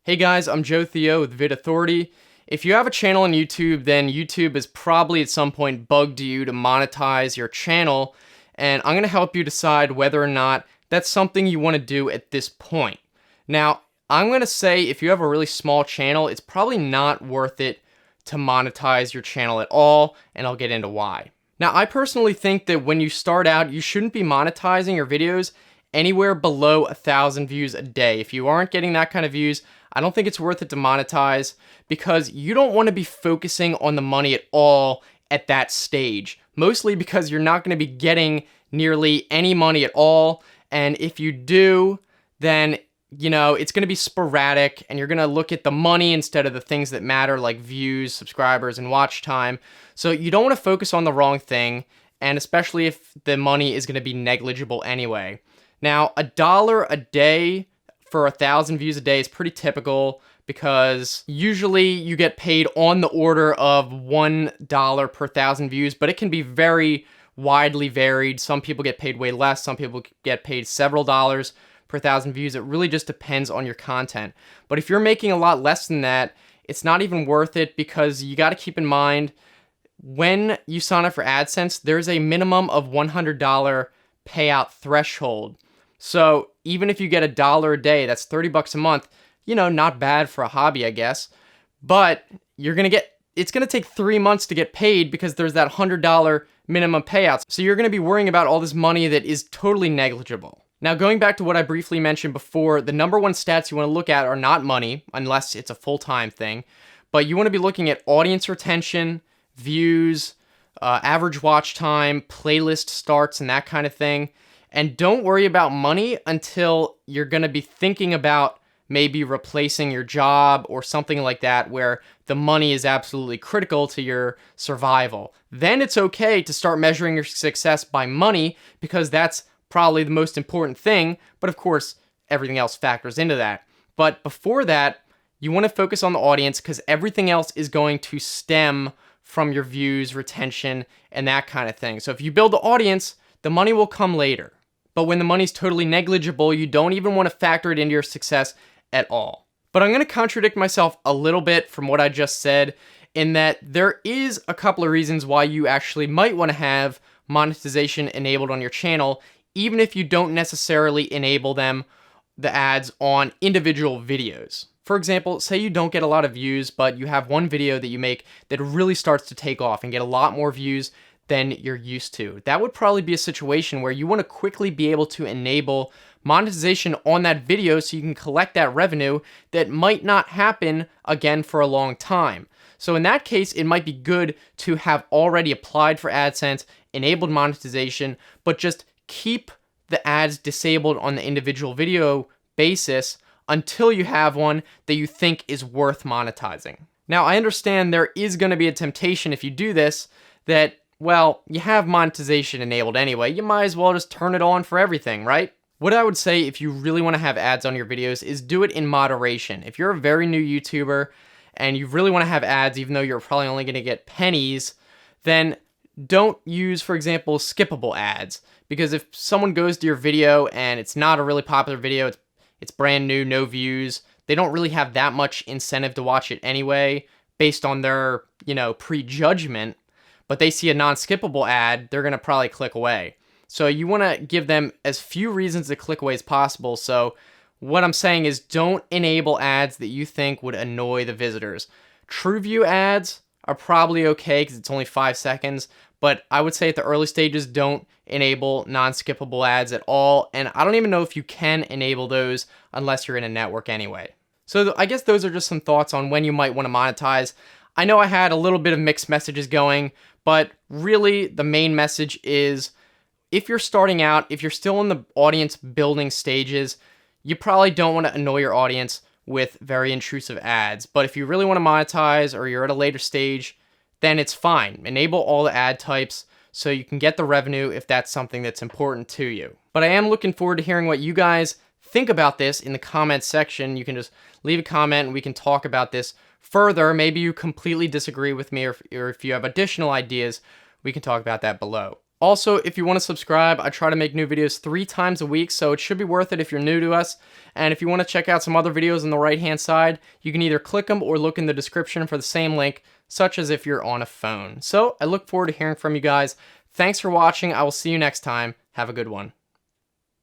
Hey guys, I'm Joe Theo with Vid Authority. If you have a channel on YouTube, then YouTube has probably at some point bugged you to monetize your channel, and I'm going to help you decide whether or not that's something you want to do at this point. Now, I'm going to say if you have a really small channel, it's probably not worth it to monetize your channel at all, and I'll get into why. Now, I personally think that when you start out, you shouldn't be monetizing your videos anywhere below 1,000 views a day. If you aren't getting that kind of views, I don't think it's worth it to monetize because you don't want to be focusing on the money at all at that stage. Mostly because you're not going to be getting nearly any money at all. And if you do, then, it's going to be sporadic and you're going to look at the money instead of the things that matter like views, subscribers, and watch time. So you don't want to focus on the wrong thing, and especially if the money is going to be negligible anyway. Now, $1 a day for 1,000 views a day is pretty typical because usually you get paid on the order of $1 per 1,000 views, but it can be very widely varied. Some people get paid way less. Some people get paid several dollars per 1,000 views. It really just depends on your content. But if you're making a lot less than that, it's not even worth it because you got to keep in mind when you sign up for AdSense, there's a minimum of $100 payout threshold. So even if you get $1 a day, that's $30 a month, not bad for a hobby, I guess. But it's going to take 3 months to get paid because there's that $100 minimum payouts. So you're going to be worrying about all this money that is totally negligible. Now, going back to what I briefly mentioned before, the number one stats you want to look at are not money, unless it's a full-time thing, but you want to be looking at audience retention, views, average watch time, playlist starts, and that kind of thing. And don't worry about money until you're going to be thinking about maybe replacing your job or something like that where the money is absolutely critical to your survival. Then it's okay to start measuring your success by money because that's probably the most important thing. But of course, everything else factors into that. But before that, you want to focus on the audience because everything else is going to stem from your views, retention, and that kind of thing. So if you build the audience, the money will come later. But when the money's totally negligible, you don't even want to factor it into your success at all. But I'm going to contradict myself a little bit from what I just said in that there is a couple of reasons why you actually might want to have monetization enabled on your channel, even if you don't necessarily enable the ads on individual videos. For example, say you don't get a lot of views, but you have one video that you make that really starts to take off and get a lot more views than you're used to. That would probably be a situation where you want to quickly be able to enable monetization on that video so you can collect that revenue that might not happen again for a long time. So in that case, it might be good to have already applied for AdSense, enabled monetization, but just keep the ads disabled on the individual video basis until you have one that you think is worth monetizing. Now, I understand there is going to be a temptation if you do this that, well, you have monetization enabled anyway. You might as well just turn it on for everything, right? What I would say if you really want to have ads on your videos is do it in moderation. If you're a very new YouTuber and you really want to have ads, even though you're probably only going to get pennies, then don't use, for example, skippable ads. Because if someone goes to your video and it's not a really popular video, it's brand new, no views, they don't really have that much incentive to watch it anyway, based on their, prejudgment, but they see a non-skippable ad, they're going to probably click away. So you want to give them as few reasons to click away as possible. So what I'm saying is don't enable ads that you think would annoy the visitors. TrueView ads are probably okay because it's only 5 seconds, but I would say at the early stages, don't enable non-skippable ads at all. And I don't even know if you can enable those unless you're in a network anyway. So I guess those are just some thoughts on when you might want to monetize. I know I had a little bit of mixed messages going, but really the main message is if you're starting out, if you're still in the audience building stages, you probably don't want to annoy your audience with very intrusive ads. But if you really want to monetize or you're at a later stage, then it's fine. Enable all the ad types so you can get the revenue if that's something that's important to you. But I am looking forward to hearing what you guys think about this in the comments section. You can just leave a comment and we can talk about this further. Maybe you completely disagree with me, or if you have additional ideas, we can talk about that below. Also, if you want to subscribe, I try to make new videos 3 times a week, so it should be worth it if you're new to us. And if you want to check out some other videos on the right-hand side, you can either click them or look in the description for the same link, such as if you're on a phone. So I look forward to hearing from you guys. Thanks for watching. I will see you next time. Have a good one.